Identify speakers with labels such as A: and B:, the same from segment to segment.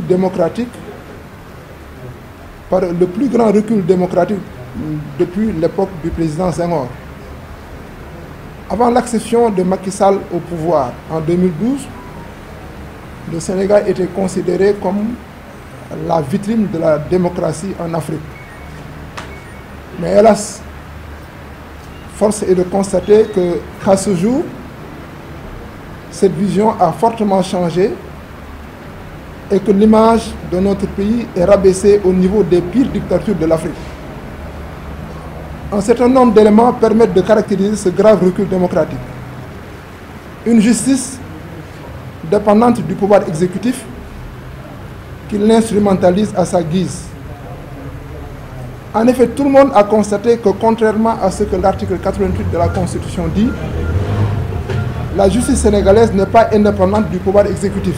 A: démocratique, par le plus grand recul démocratique depuis l'époque du président Senghor. Avant l'accession de Macky Sall au pouvoir en 2012, le Sénégal était considéré comme la vitrine de la démocratie en Afrique. Mais hélas, force est de constater qu'à ce jour, cette vision a fortement changé et que l'image de notre pays est rabaissée au niveau des pires dictatures de l'Afrique. Un certain nombre d'éléments permettent de caractériser ce grave recul démocratique. Une justice dépendante du pouvoir exécutif qui l'instrumentalise à sa guise. En effet, tout le monde a constaté que contrairement à ce que l'article 88 de la Constitution dit, la justice sénégalaise n'est pas indépendante du pouvoir exécutif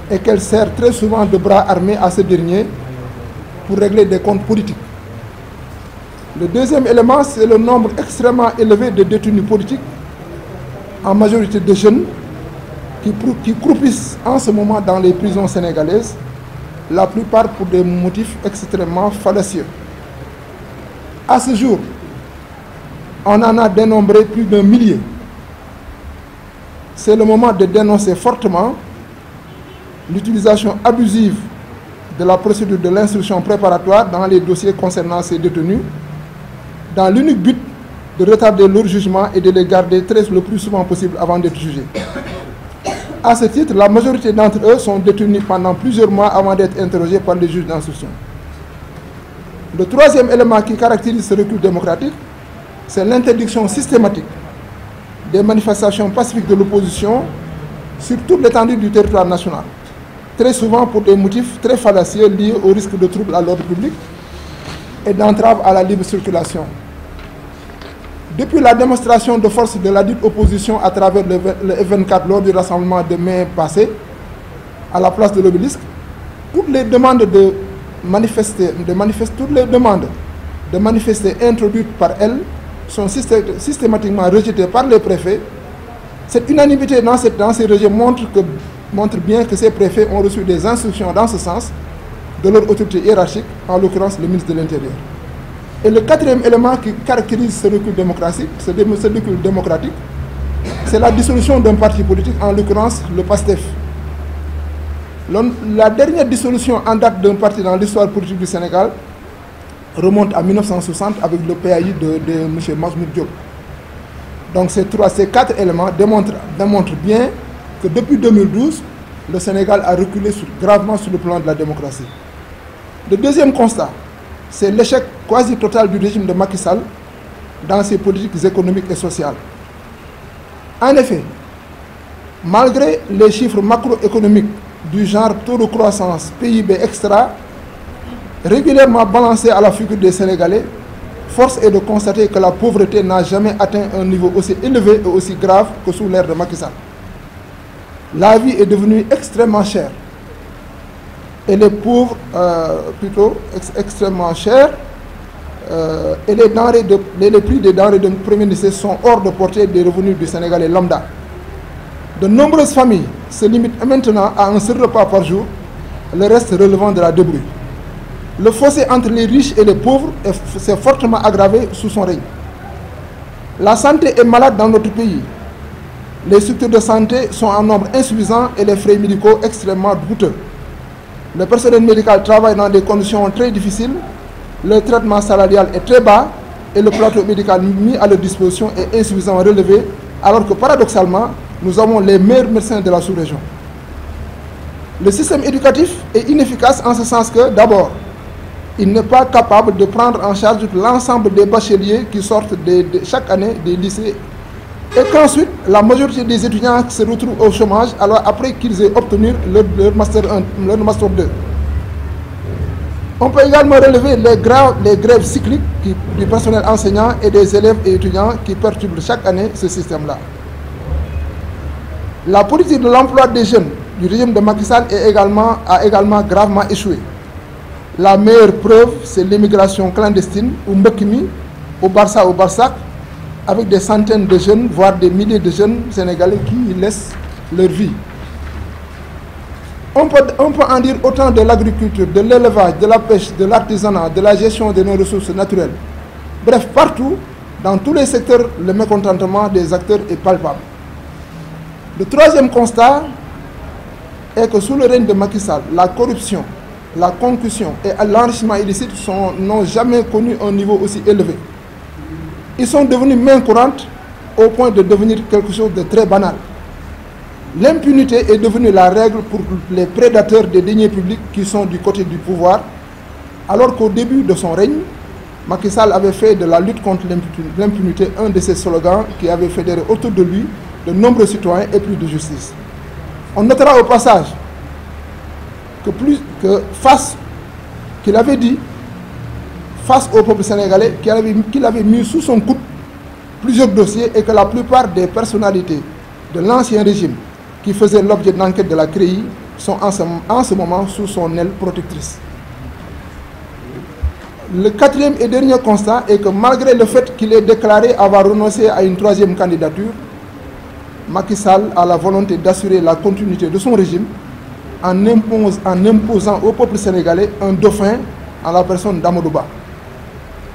A: et qu'elle sert très souvent de bras armés à ce dernier pour régler des comptes politiques. Le deuxième élément, c'est le nombre extrêmement élevé de détenus politiques, en majorité de jeunes, qui croupissent en ce moment dans les prisons sénégalaises, la plupart pour des motifs extrêmement fallacieux. À ce jour, on en a dénombré plus d'1 millier. C'est le moment de dénoncer fortement l'utilisation abusive de la procédure de l'instruction préparatoire dans les dossiers concernant ces détenus, dans l'unique but de retarder leur jugement et de les garder le plus souvent possible avant d'être jugés. À ce titre, la majorité d'entre eux sont détenus pendant plusieurs mois avant d'être interrogés par les juges d'instruction. Le troisième élément qui caractérise ce recul démocratique, c'est l'interdiction systématique des manifestations pacifiques de l'opposition sur toute l'étendue du territoire national, très souvent pour des motifs très fallacieux liés au risque de troubles à l'ordre public et d'entrave à la libre circulation. Depuis la démonstration de force de la dite opposition à travers le F24 lors du rassemblement de mai passé, à la place de l'Obélisque, toutes les demandes de manifester introduites par elle sont systématiquement rejetées par les préfets. Cette unanimité dans ces rejets montre bien que ces préfets ont reçu des instructions dans ce sens de leur autorité hiérarchique, en l'occurrence le ministre de l'Intérieur. Et le quatrième élément qui caractérise ce recul démocratique, c'est la dissolution d'un parti politique, en l'occurrence le PASTEF. La dernière dissolution en date d'un parti dans l'histoire politique du Sénégal remonte à 1960 avec le PAI de M. Majmoud Diop. Donc ces quatre éléments démontrent bien que depuis 2012, le Sénégal a reculé gravement sur le plan de la démocratie. Le deuxième constat, c'est l'échec quasi total du régime de Macky Sall dans ses politiques économiques et sociales. En effet, malgré les chiffres macroéconomiques du genre taux de croissance, PIB extra, régulièrement balancés à la figure des Sénégalais, force est de constater que la pauvreté n'a jamais atteint un niveau aussi élevé et aussi grave que sous l'ère de Macky Sall. La vie est devenue extrêmement chère. Et les pauvres, extrêmement chers, et les prix des denrées de première nécessité sont hors de portée des revenus du Sénégalais lambda. De nombreuses familles se limitent maintenant à un seul repas par jour, le reste relevant de la débrouille. Le fossé entre les riches et les pauvres s'est fortement aggravé sous son règne. La santé est malade dans notre pays. Les structures de santé sont en nombre insuffisant et les frais médicaux extrêmement coûteux. Le personnel médical travaille dans des conditions très difficiles, le traitement salarial est très bas et le plateau médical mis à leur disposition est insuffisamment relevé, alors que paradoxalement, nous avons les meilleurs médecins de la sous-région. Le système éducatif est inefficace en ce sens que, d'abord, il n'est pas capable de prendre en charge l'ensemble des bacheliers qui sortent chaque année des lycées, et qu'ensuite, la majorité des étudiants se retrouvent au chômage alors après qu'ils aient obtenu leur Master 1, leur Master 2. On peut également relever les grèves cycliques du personnel enseignant et des élèves et étudiants qui perturbent chaque année ce système-là. La politique de l'emploi des jeunes du régime de Macky Sall a également gravement échoué. La meilleure preuve, c'est l'immigration clandestine, ou Mbekimi, au Barça, au Barsac, avec des centaines de jeunes, voire des milliers de jeunes sénégalais qui y laissent leur vie. On peut en dire autant de l'agriculture, de l'élevage, de la pêche, de l'artisanat, de la gestion de nos ressources naturelles. Bref, partout, dans tous les secteurs, le mécontentement des acteurs est palpable. Le troisième constat est que sous le règne de Macky Sall, la corruption, la concussion et l'enrichissement illicite n'ont jamais connu un niveau aussi élevé. Ils sont devenus main courante au point de devenir quelque chose de très banal. L'impunité est devenue la règle pour les prédateurs des deniers publics qui sont du côté du pouvoir, alors qu'au début de son règne, Macky Sall avait fait de la lutte contre l'impunité un de ses slogans qui avait fédéré autour de lui de nombreux citoyens et plus de justice. On notera au passage qu'il avait dit face au peuple sénégalais qu'il avait mis sous son coude plusieurs dossiers et que la plupart des personnalités de l'ancien régime qui faisaient l'objet d'enquête de la CREI sont en ce moment sous son aile protectrice. Le quatrième et dernier constat est que malgré le fait qu'il ait déclaré avoir renoncé à une troisième candidature, Macky Sall a la volonté d'assurer la continuité de son régime en imposant au peuple sénégalais un dauphin en la personne d'Amadou Ba.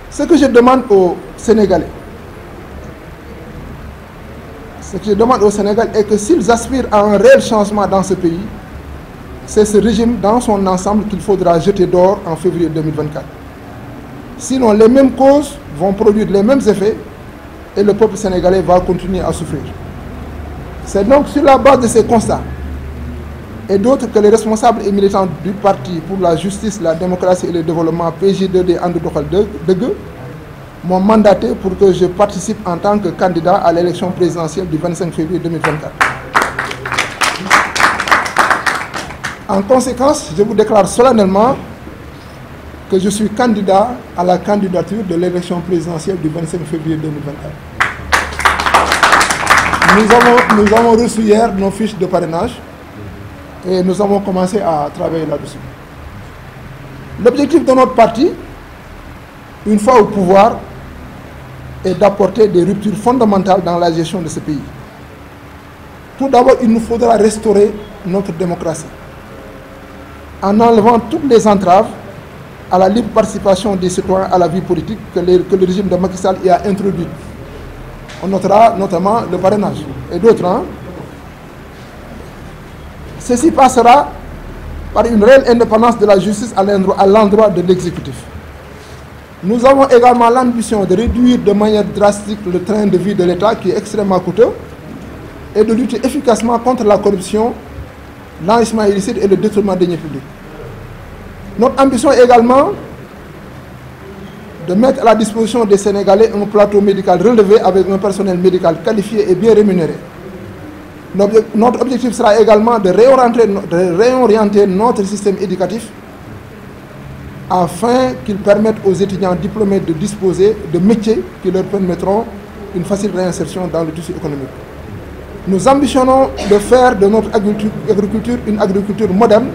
A: Ce que je demande aux Sénégalais, est que s'ils aspirent à un réel changement dans ce pays, c'est ce régime dans son ensemble qu'il faudra jeter dehors en février 2024. Sinon, les mêmes causes vont produire les mêmes effets et le peuple sénégalais va continuer à souffrir. C'est donc sur la base de ces constats et d'autres que les responsables et militants du Parti pour la justice, la démocratie et le développement PJ2D And Doxal Dëgg m'ont mandaté pour que je participe en tant que candidat à l'élection présidentielle du 25 février 2024. En conséquence, je vous déclare solennellement que je suis candidat à la candidature de l'élection présidentielle du 25 février 2024. Nous avons reçu hier nos fiches de parrainage et nous avons commencé à travailler là-dessus. L'objectif de notre parti, une fois au pouvoir, est d'apporter des ruptures fondamentales dans la gestion de ce pays. Tout d'abord, il nous faudra restaurer notre démocratie en enlevant toutes les entraves à la libre participation des citoyens à la vie politique que le régime de Macky Sall y a introduite. On notera notamment le parrainage et d'autres. Ceci passera par une réelle indépendance de la justice à l'endroit de l'exécutif. Nous avons également l'ambition de réduire de manière drastique le train de vie de l'État qui est extrêmement coûteux et de lutter efficacement contre la corruption, l'enrichissement illicite et le détournement des deniers publics. Notre ambition est également de mettre à la disposition des Sénégalais un plateau médical relevé avec un personnel médical qualifié et bien rémunéré. Notre objectif sera également de réorienter notre système éducatif afin qu'il permette aux étudiants diplômés de disposer de métiers qui leur permettront une facile réinsertion dans le tissu économique. Nous ambitionnons de faire de notre agriculture une agriculture moderne,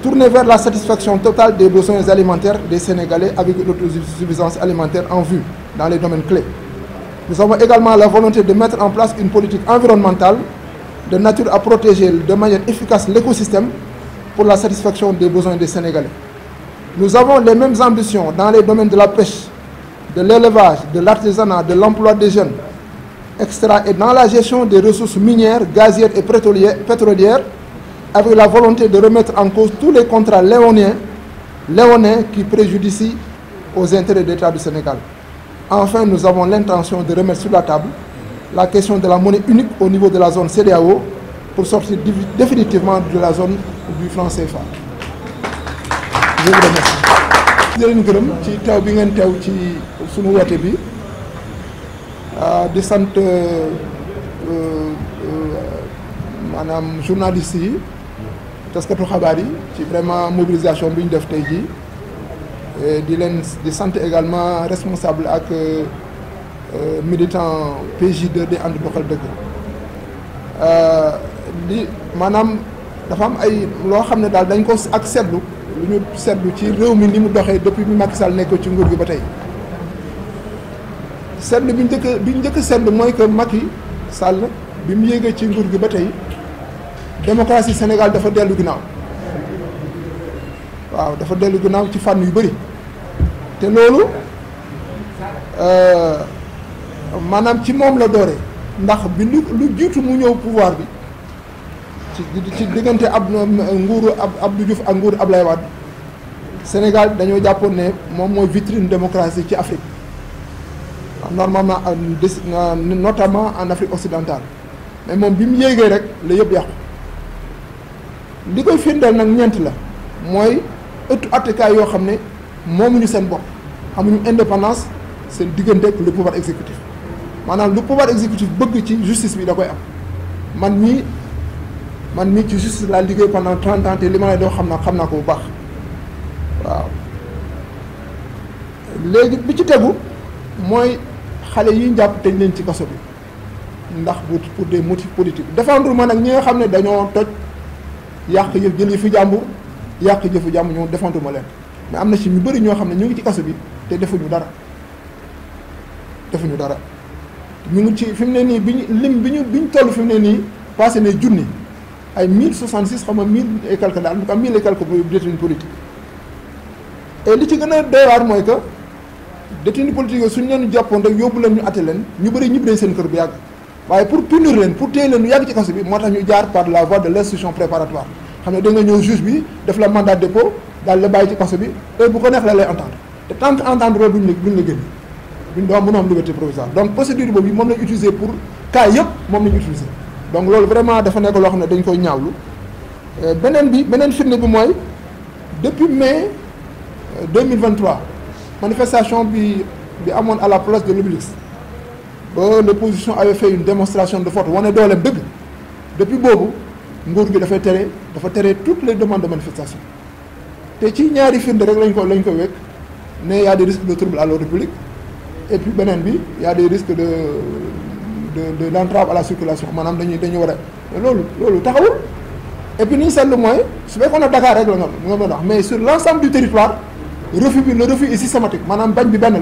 A: tournée vers la satisfaction totale des besoins alimentaires des Sénégalais avec une autosuffisance alimentaire en vue dans les domaines clés. Nous avons également la volonté de mettre en place une politique environnementale de nature à protéger de manière efficace l'écosystème pour la satisfaction des besoins des Sénégalais. Nous avons les mêmes ambitions dans les domaines de la pêche, de l'élevage, de l'artisanat, de l'emploi des jeunes, etc. et dans la gestion des ressources minières, gazières et pétrolières, avec la volonté de remettre en cause tous les contrats léonins qui préjudicient aux intérêts de l'État du Sénégal. Enfin, nous avons l'intention de remettre sur la table la question de la monnaie unique au niveau de la zone CEDEAO pour sortir définitivement de la zone du franc CFA. Je vous remercie. di leen gërëm ci teew bi ngeen teew ci sunu woote bi di sant maanaam journalistes yi taskatu xabaar yi ci vraiment mobilisation bi ñu def tey jii di sant également responsable ak militant PJ2D And Doxal Dëgg li maanaam dafa am ay loo xam ne daal dañ ko ak seetlu lu ñu seetlu ci réew mi ni mu doxee depuis bi Macky Sall nekk ci nguur gi ba tey seetlu bi ñu njëkk seetlu mooy que Macky Sall bi mu yéegee ci nguur gi ba tey démocratie Sénégal dafa dellu ginnaaw waaw dafa dellu gannaaw ci fànn yu bëri te loolu maanaam ci moom la doore ndax bi lu jiitu mu ñëw pouvoir bi ci diggante nguuru Abdou Diouf ak nguuru Ablaye Wade Sénégal dañoo jàppoon ne moom mooy vitrine démocratie ci Afrique normalement notamment en Afrique occidentale mais moom bi mu yéegee rek la yëpp yàqu li koy firndeel nag ñeent la mooy ëttu attekaay yoo xam ne moomuñu seen bopp amuñu indépendance seen diggante ak le pouvoir exécutif maanaam lu pouvoir exécutif bëgg ci justice bi da koy am man mii ci justice laa liggéey pendant 30 ans te li ma lay doo xam naa ko bu baax waaw léegi bi ci tegu mooy xale yi jàpp tëj leen ci kaso bi ndax pour des motifs politiques défendre ma nag ñi nga xam ne dañoo toj yàq yëf jël yëfu jàmbur yàq jëfu jàmbur ñoo défendre ma leen mais am na ci ñu bëri ñoo xam ne ñu ngi ci kaso bi te defuñu dara ñu ngi ci fi mu ne nii bi ñu toll fi mu ne nii passé ne junni ay 1066 xam nga 1000 et quelque daal en tout cas 1000 et quelque détenus politiques et li ci gën a doy waar mooy que détenus politiques yooyu suñu leen jàppoon rek yóbbu leen ñu atte leen ñu bëri ñibbi nañ seen kër bu yàgg waaye pour punir leen pour téye leen ñu yàgg ci kaso bi moo tax ñu jaar par la voie de l'instruction préparatoire xam ne da nga ñëw juge bi def la mandat de dépôt daal la bàyyi ci kaso bi heure bu ko neex la lay entendre te tant que entendre loolu duñ la génne duñ doo mën a am liberté provisoire donc procédure boobu moom lañ utiliser pour cas yëpp moom lañ utiliser donc loolu vraiment dafa nekk loo xam ne dañ koy ñaawlu beneen firnde bi mooy depuis mai 2023 manifestation bi amoon à la place de l'Obélisque ba l'opposition avait fait une démonstration de force wane dooleem dëgg depuis boobu nguur gi dafa tere toutes les demandes de manifestation te ci ñaari firnde rek lañ ko wekk ne y a des risques de trouble à l'ordre public et puis beneen bi y a des risques de d'entrave à la circulation maanaam dañu war a loolu taxawul et puis ni ñu seetlu mooy su fekkoon ne Dakar rek la nga mën a wax mais sur l'ensemble du territoire le refus est systématique maanaam bañ bi benn la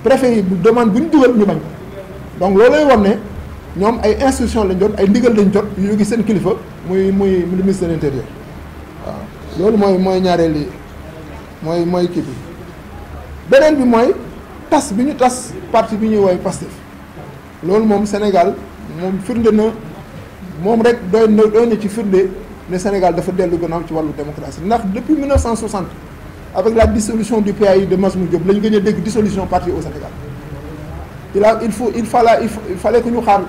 A: préfet yi bu demande bu ñu dugal ñu bañ ko donc loolu lay wan ne ñoom ay instruction lañ jot ay ndigal lañ jot yu ngi seen kilifa muy le ministre de l'intérieur waaw loolu mooy ñaareel li mooy kii bi beneen bi mooy tas bi ñu tas parti bi ñuy woowee Pastef loolu moom Sénégal moom firnde na moom rek doy na ci firnde ne Sénégal dafa dellu gannaaw ci wàllu démocratie ndax depuis 1960 avec la dissolution du PAI de Massoum Diop la ñu gën a dégg dissolution parti au Sénégal il fallait que ñu xaar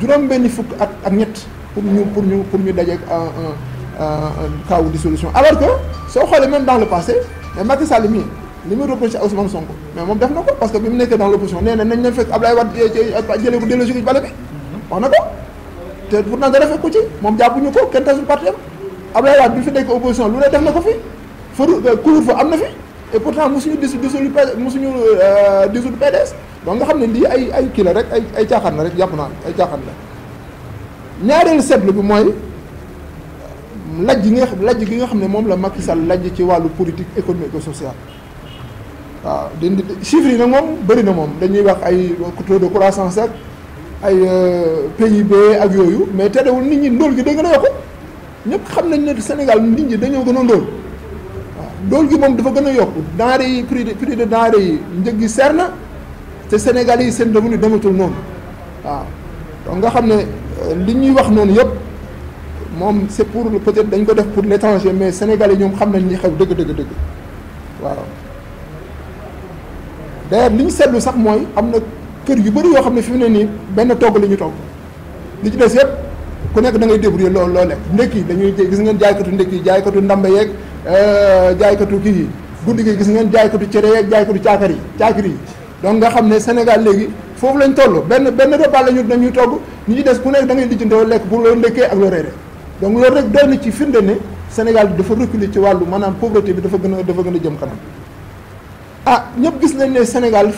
A: juróom-benni fukk ak ñett pour ñu dajeeg un cas de dissolution alors que soo xoolee même dans le passé mais Macky Sall mii li muy reproché à Ousmane Sonko mais moom def na ko parce que bi mu nekkee dans l'opposition nee na nañ leen fekk Ablaye Wade jëlee ko delloo ci bale bi wax na ko te pourtant dara fekk ko ci moom jàppuñu ko kenn tasul parti am Ablaye Wade bi fi nekk opposition lu ne def na ko fi couvre-feu am na fi et pourtant mosuñu dissoudre PDS donc nga xam ne lii ay kii la rek ay caaxaan la rek jàpp naa ay caaxaan la ñaareelu seetlu bi mooy lajj gi nga xam ne moom la Macky Sall lajj ci wàllu politique économique et sociale waaw chiffres yi nag moom bëri na moom dañuy wax ay taux de croissance ak ay PIB ak yooyu mais terewul nit ñi ndóol gi day gën a yokku ñëpp xam nañ ne Sénégal nit ñi dañoo gën a ndóol waaw ndóol gi moom dafa gën a yokku denrées yi prix de denrées yi njëg gi seer na te Sénégal yi seen revenu dematul noonu waaw donc nga xam ne li ñuy wax noonu yëpp moom c'est pour peut-être dañ ko def pour l'étranger mais Sénégalais ñoom xam nañ ñi xew dëgg waaw d'ailleurs li ñu seetlu sax mooy am na kër yu bëri yoo xam ne fi mu ne nii benn togg la ñu togg li ci des yëpp ku nekk da ngay débrouiller loo lekk ndekki dañuy gis ngeen jaaykatu ndekki jaaykatu ndamba yeeg jaaykatu kii yi guddi gi gis ngeen jaaykatu cere yeeg jaaykatu caakiri yi donc nga xam ne Sénégal léegi foofu lañ toll benn repas dañuy togg ñi ci des ku nekk da ngay lijjantoo lekk pour loo ndekkee ak loo reere donc loolu rek doy na ci firnde ne Sénégal bi dafa reculer ci wàllu maanaam pauvreté bi dafa gën a jëm kanam ñëpp gis nañ ne Sénégal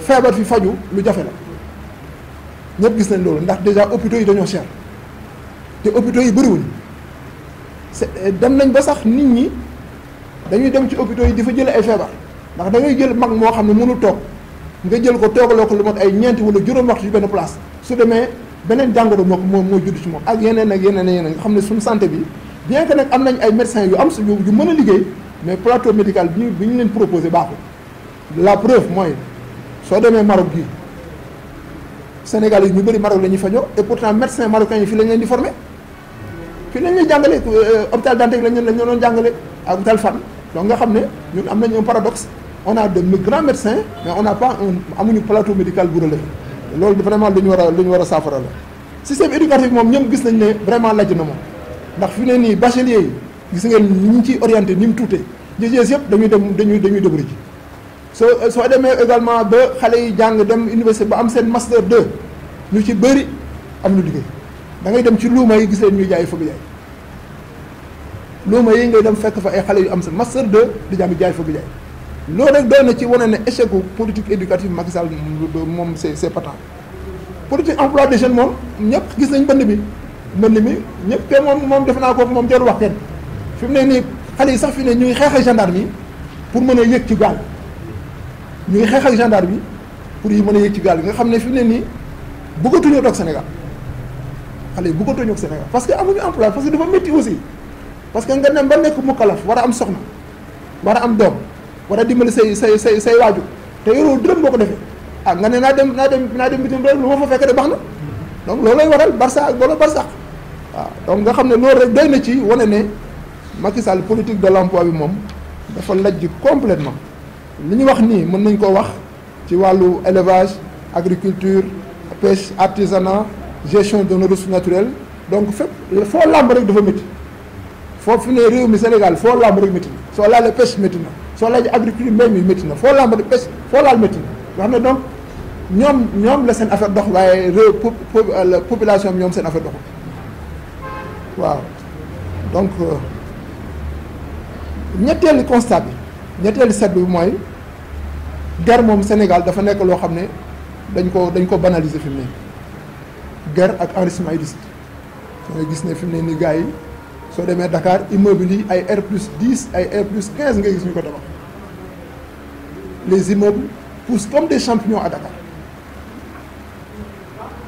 A: feebar fi faju lu jafe la ñëpp gis nañ loolu ndax déjà hôpitaux yi dañoo cher te hôpitaux yi bëriwuñ dem nañ ba sax nit ñi dañuy dem ci hôpitaux yi di fa jëlee ay feebar ndax da ngay jël mag moo xam ne mënul toog nga jël ko toogaloo ko lu mat ay ñeenti wala juróom waxtu ci benn place su demee beneen jàngoro moo judd ci moom ak yeneen nga xam ne suñu santé bi bien que nag am nañ ay médecins yu am yu mën a liggéey mais plateau médical bi ñu leen proposé baaxul. La preuve mooy soo demee Maroc gii Sénégal yi ñu bëri Maroc la ñuy fajoo et pourtant médecins marocains yi fii lañ leen di formé fii lañ leen jàngale hôpital Dantec lañ leen doon jàngale ak hôpital Fann donc nga xam ne ñun am nañ un paradoxe on a de grands médecins mais on n'a pas amuñu plateau médical bu relevé loolu vraiment lu ñu war a saafara la. système éducatif moom ñoom gis nañ ne vraiment lajj na moom ndax fi ne nii bachelier yi gis ngeen ñi ñu ciy orienté ni mu tuutee GGS yëpp dañuy débrouiller ji soo demee également ba xale yi jàng dem université ba am seen master 2 ñu ci bëri am lu liggéey da ngay dem ci luuma yi gis leen ñuy jaay fëgg jaay luuma yi ngay dem fekk fa ay xale yu am seen master 2 di jaay fëgg jaay loolu rek doy na ci wane ne échec politique éducative Macky Sall moom c'est patent. politique emploi des jeunes moom ñëpp gis nañ mbënd mi ñëpp te moom def naa ko moom jarul wax kenn fi mu ne nii xale yi sax fi ne ñu ngi xeex ak gendarme yi pour mën a yëg ci gaal ñu ngi xeex ak gendarme yi pour yi mën a yëg ci gaal nga xam ne fi mu ne nii bëggatuñoo toog Sénégal xale yi bëggatuñoo toog Sénégal parce que amuñu emploi parce que dafa métti aussi parce que nga dem ba nekk mu kalaf war a am soxna war a am doom war a dimbali say waajur te yoroo dërëm boo ko defee ah nga ne naa dem bitim réew lu ma fa fekk de baax na donc loolu lay waral Barça ak loolu Barça waaw donc nga xam ne loolu rek doy na ci wane ne Macky Sall politique de l'emploi bi moom dafa lajj complètement li ñu wax nii mën nañ koo wax ci wàllu élevage agriculture pêche artisanat gestion de nos ressources naturelles donc fépp foo làmb rek dafa métti foofu fi ne réew mi Sénégal foo làmb rek métti na soo laalee pêche métti na soo laajee agriculture mbéy mi métti na foo làmb rek pêche foo laal métti na nga xam ne donc ñoom la seen affaire dox waaye réew population bi ñoom seen affaire doxul waaw donc ñetteelu constat bi ñetteelu seetlu bi mooy guerre moom Sénégal dafa nekk loo xam ne dañ ko banaliser fi mu ne guerre ak enrichissement illicite nga gis ne fi mu ne ni gars yi soo demee Dakar immeubles yi ay R+10 ay R+15 nga gis ñu ko tabax les immeubles poussent comme des champignons à Dakar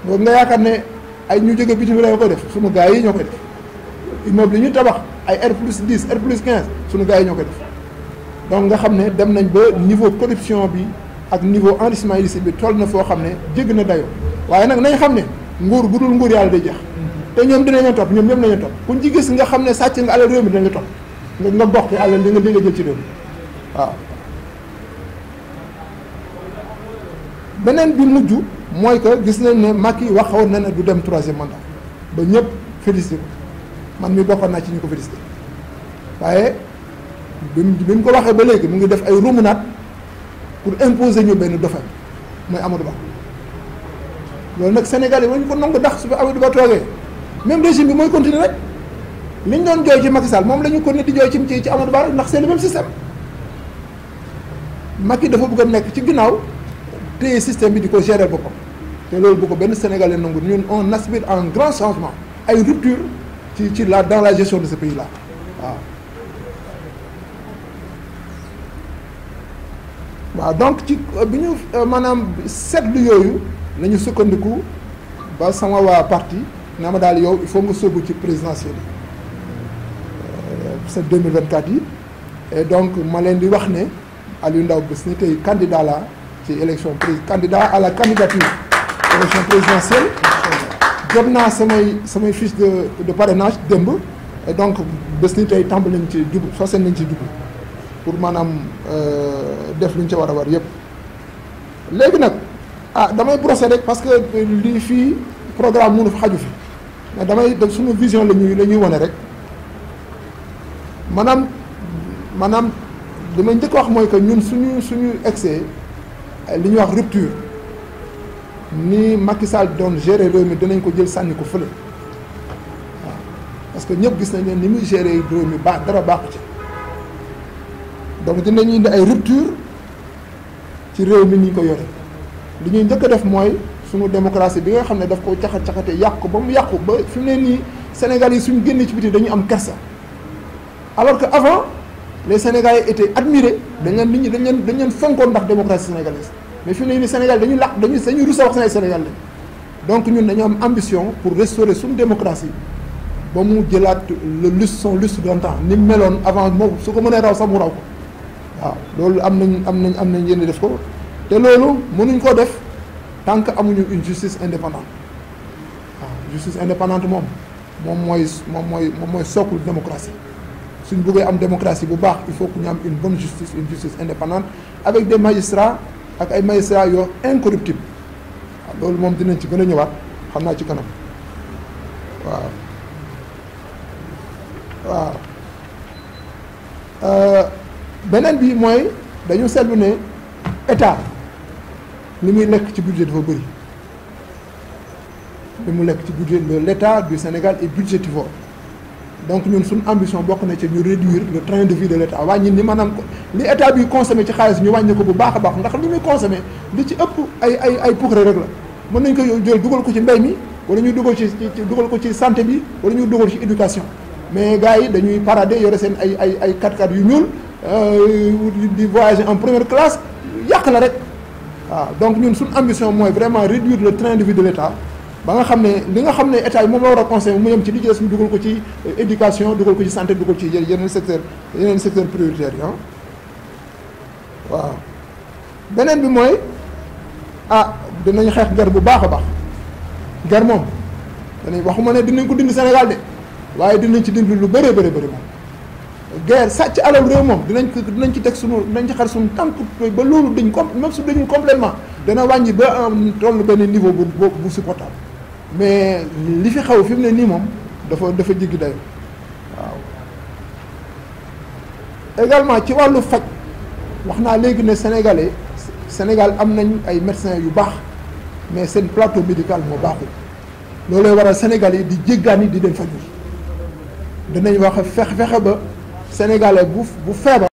A: donc nga yaakaar ne ay ñu jóge bitim réew ko def sunu gars yi ñoo koy def immeuble yi ñu tabax ay R+10 R+15 sunu gars yi ñoo koy def donc nga xam ne dem nañ ba niveau corruption bi ak niveau enrichissement illicite bi toll na foo xam ne jégg na dayoo waaye nag nañ xam ne nguur bu dul nguur yàlla day jeex te ñoom dinañ topp ñoom ñëpp nañu topp kuñ ci gis nga xam ne sàcc nga alal réew mi dinañ la topp nga bokk ci alal li nga jël ci réew mi waaw. beneen bi mujj mooy que gis nañ ne Macky waxoon na ne du dem troisième mandat ba ñëpp félicité ko man mi bokkoon naa ci ñu ko félicité waaye bi mu ko waxee ba léegi mu ngi def ay ruminaat pour imposer ñu benn dauphin mooy Amadou Ba loolu nag Sénégal yi wañu ko nangu ndax su fi Amadou Ba toogee même régime bi mooy continuer rek li ñu doon jooy ci Macky Sall moom la ñu ko ne di jooy ci Amadou Ba rek ndax c'est le même système Macky dafa bëgg a nekk ci ginnaaw téye système bi di ko gérer boppam te loolu bu ko benn Sénégalais nangu ñun on aspire à un grand changement ay rupture ci dans la gestion de ce pays là waaw donc ci bi ñu maanaam seetlu yooyu la ñu sukkandiku ba sama waa parti naa ma daal yow il faut nga sóobu ci présidentielle c'est 2024 yi et donc ma leen di wax ne Aliou Ndao bés ni tey candidat la ci élection candidat à la candidature élection présidentielle jot naa samay fiche de parrainage démb et donc bés ni tey tàmbali nañ ci jublu soo seen nañ ci jublu pour maanaam def lu ñu ca war a war yëpp léegi nag damay brosser rek parce que lii fii programme mënu fi xaju fi mais damay def suñu vision la ñuy wane rek maanaam li may njëkk wax mooy que ñun suñu excès li ñuy wax rupture ni Macky Sall doon gérer réew mi dinañ ko jël sànni ko fële waaw parce que ñëpp gis nañ ne ni muy gérer réew mi dara baaxu ci donc dinañu indi ay rupture ci réew mi ni ñu ko yore li ñuy njëkk a def mooy suñu démocratie bi nga xam ne daf ko caxat-caxate yàq ko ba mu yàqu ba fi mu ne nii Sénégal yi suñu génnee ci biti dañu am kersa alors que avant les Sénégalais étaient admirés dañ leen fonkoon ndax démocratie sénégalaise mais fi mu ne nii Sénégal dañu rus a wax Sénégal lañ donc ñun dañu am ambition pour restaurer suñu démocratie ba mu jëlaat le lustre son lustre d'antan ni mu meloon avant moom su ko mënee raw sax mu raw ko waaw loolu am nañ yéen def ko te loolu mënuñ koo def tant que amuñu une justice indépendante waaw justice indépendante moom mooy socle démocratie suñ bëggee am démocratie bu baax il faut que ñu am une bonne justice indépendante avec des magistrats ak ay magistrats yoo incorruptibles waaw loolu moom dinañ ci gën a ñëwaat xam naa ci kanam waaw beneen bi mooy dañu seetlu ne état li muy lekk ci budget dafa bëri li mu lekk ci budget l'état du Sénégal est budgétivore donc ñun suñu ambition bokk na ci ñu réduire le train de vie de l'état wàññi ni maanaam li état bi consommé ci xaalis ñu wàññi ko bu baax a baax ndax li muy consommé li ci ëpp ay puukare rek la mën nañ ko jël dugal ko ci mbay mi wala ñuy dugal ko ci santé bi wala ñuy dugal ci éducation mais gars yi dañuy parader yore seen ay 4x4 yu ñuul di voyager en première classe yàq la rek waaw donc ñun suñu ambition mooy vraiment réduire le train de vie de l'état ba nga xam ne li nga xam ne état yi moom la war a conseiller mu yem ci liggéey suñu dugal ko ci éducation dugal ko ci santé dugal ci yeneen secteur prioritaires yi waaw beneen bi mooy dinañ xeex ger bu baax a baax ger moom waxuma ne dinañ ko dindi Sénégal de waaye dinañ ci dindi lu bëree bëri moom guerre sàcc alal réew moom dinañ ci teg dinañ ci xar suñu tànk ba loolu dañ même su dañu complètement dana wàññi ba toll benn niveau bu supportable mais li fi xaw fi mu ne nii moom dafa jéggi dayo waaw également ci wàllu faj wax naa léegi ne Sénégal am nañ ay médecins yu baax mais seen plateau médical moo baaxul loolooy waral Sénégal yi di jéggaani di dem faju dinañ wax fexe ba Sénégalais bu feebar